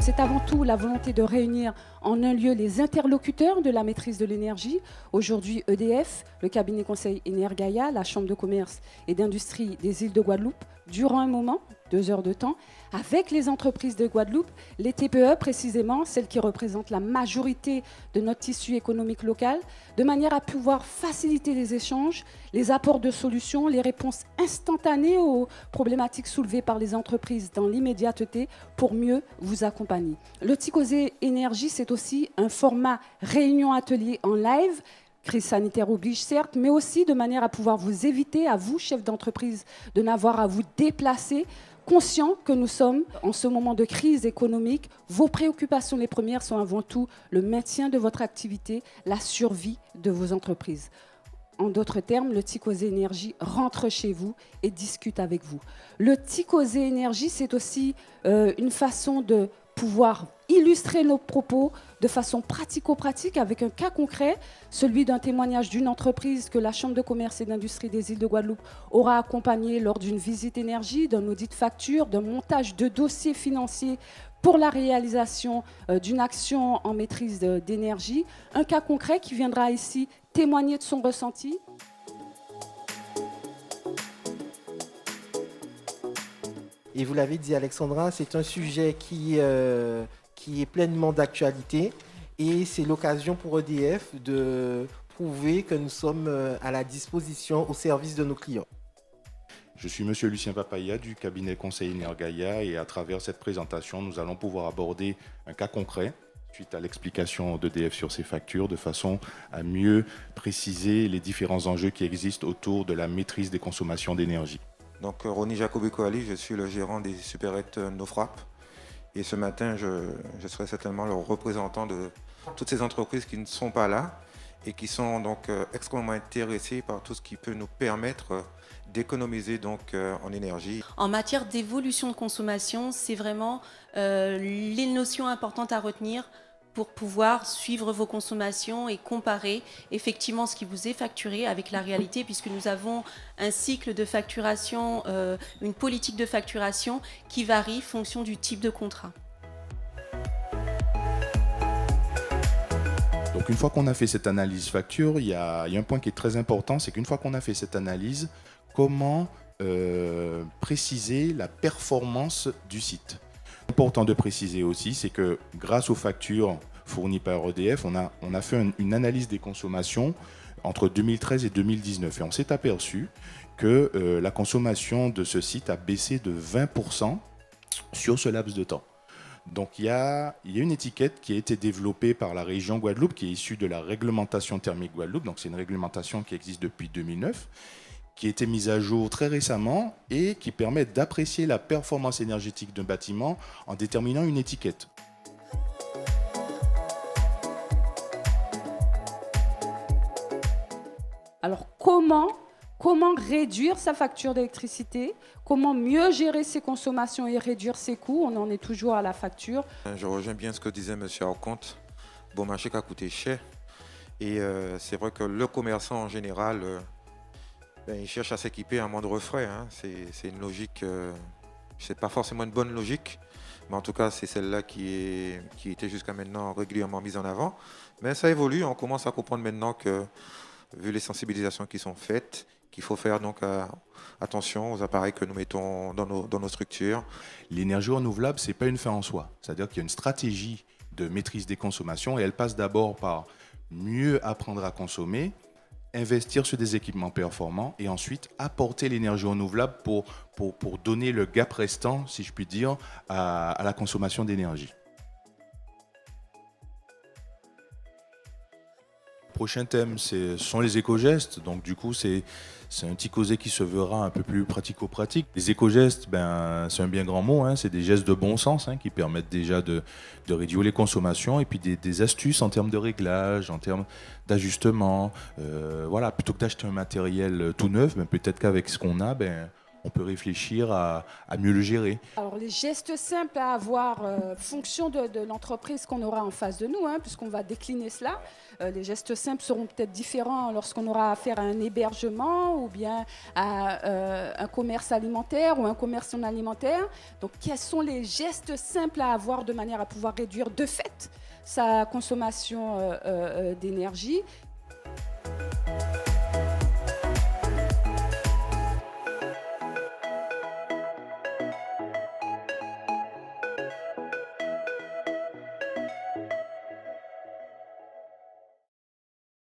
c'est avant tout la volonté de réunir en un lieu les interlocuteurs de la maîtrise de l'énergie. Aujourd'hui, EDF, le cabinet conseil Energaia, la Chambre de commerce et d'industrie des îles de Guadeloupe, durant un moment, 2 heures de temps, avec les entreprises de Guadeloupe, les TPE précisément, celles qui représentent la majorité de notre tissu économique local, de manière à pouvoir faciliter les échanges, les apports de solutions, les réponses instantanées aux problématiques soulevées par les entreprises dans l'immédiateté pour mieux vous accompagner. Le Ticosé Énergie, c'est aussi un format réunion-atelier en live. Crise sanitaire oblige, certes, mais aussi de manière à pouvoir vous éviter, à vous, chefs d'entreprise, de n'avoir à vous déplacer, conscients que nous sommes en ce moment de crise économique. Vos préoccupations les premières sont avant tout le maintien de votre activité, la survie de vos entreprises. En d'autres termes, le Ticosé Énergie rentre chez vous et discute avec vous. Le Ticosé Énergie, c'est aussi une façon de pouvoir illustrer nos propos de façon pratico-pratique avec un cas concret, celui d'un témoignage d'une entreprise que la Chambre de commerce et d'industrie des îles de Guadeloupe aura accompagné lors d'une visite énergie, d'un audit facture, d'un montage de dossiers financiers pour la réalisation d'une action en maîtrise d'énergie. Un cas concret qui viendra ici témoigner de son ressenti. Et vous l'avez dit, Alexandra, c'est un sujet qui est pleinement d'actualité et c'est l'occasion pour EDF de prouver que nous sommes à la disposition, au service de nos clients. Je suis Monsieur Lucien Papaya du cabinet conseil Energaia et à travers cette présentation, nous allons pouvoir aborder un cas concret suite à l'explication d'EDF sur ces factures de façon à mieux préciser les différents enjeux qui existent autour de la maîtrise des consommations d'énergie. Donc Ronny Jacobi-Coali, je suis le gérant des supérettes NoFrap et ce matin je serai certainement le représentant de toutes ces entreprises qui ne sont pas là et qui sont donc extrêmement intéressées par tout ce qui peut nous permettre d'économiser donc en énergie. En matière d'évolution de consommation, c'est vraiment les notions importantes à retenir pour pouvoir suivre vos consommations et comparer effectivement ce qui vous est facturé avec la réalité, puisque nous avons un cycle de facturation, une politique de facturation qui varie en fonction du type de contrat. Donc une fois qu'on a fait cette analyse facture, il y a un point qui est très important, c'est qu'une fois qu'on a fait cette analyse, comment préciser la performance du site. Important de préciser aussi, c'est que grâce aux factures fournies par EDF, on a fait une analyse des consommations entre 2013 et 2019 et on s'est aperçu que la consommation de ce site a baissé de 20% sur ce laps de temps. Donc il y a une étiquette qui a été développée par la région Guadeloupe qui est issue de la réglementation thermique Guadeloupe, donc c'est une réglementation qui existe depuis 2009, qui a été mise à jour très récemment et qui permet d'apprécier la performance énergétique d'un bâtiment en déterminant une étiquette. Alors comment réduire sa facture d'électricité? Comment mieux gérer ses consommations et réduire ses coûts? On en est toujours à la facture. Je rejoins bien ce que disait M. Arconte. Bon marché qui a coûté cher. Et c'est vrai que le commerçant en général, il cherche à s'équiper à moindre frais. Hein. C'est une logique, c'est pas forcément une bonne logique, mais en tout cas c'est celle-là qui était jusqu'à maintenant régulièrement mise en avant. Mais ça évolue, on commence à comprendre maintenant que, vu les sensibilisations qui sont faites, qu'il faut faire donc attention aux appareils que nous mettons dans nos structures. L'énergie renouvelable, ce n'est pas une fin en soi. C'est-à-dire qu'il y a une stratégie de maîtrise des consommations et elle passe d'abord par mieux apprendre à consommer, investir sur des équipements performants et ensuite apporter l'énergie renouvelable pour donner le gap restant, si je puis dire, à la consommation d'énergie. Le prochain thème, ce sont les éco-gestes. Donc du coup, c'est un Ticosé qui se verra un peu plus pratico-pratique. Les éco-gestes, c'est un bien grand mot, hein, c'est des gestes de bon sens hein, qui permettent déjà de réduire les consommations et puis des astuces en termes de réglage, en termes d'ajustement. Voilà, plutôt que d'acheter un matériel tout neuf, peut-être qu'avec ce qu'on a, on peut réfléchir à mieux le gérer. Alors, les gestes simples à avoir, fonction de l'entreprise qu'on aura en face de nous, hein, puisqu'on va décliner cela. Les gestes simples seront peut-être différents lorsqu'on aura affaire à un hébergement ou bien à un commerce alimentaire ou un commerce non alimentaire. Donc, quels sont les gestes simples à avoir de manière à pouvoir réduire de fait sa consommation d'énergie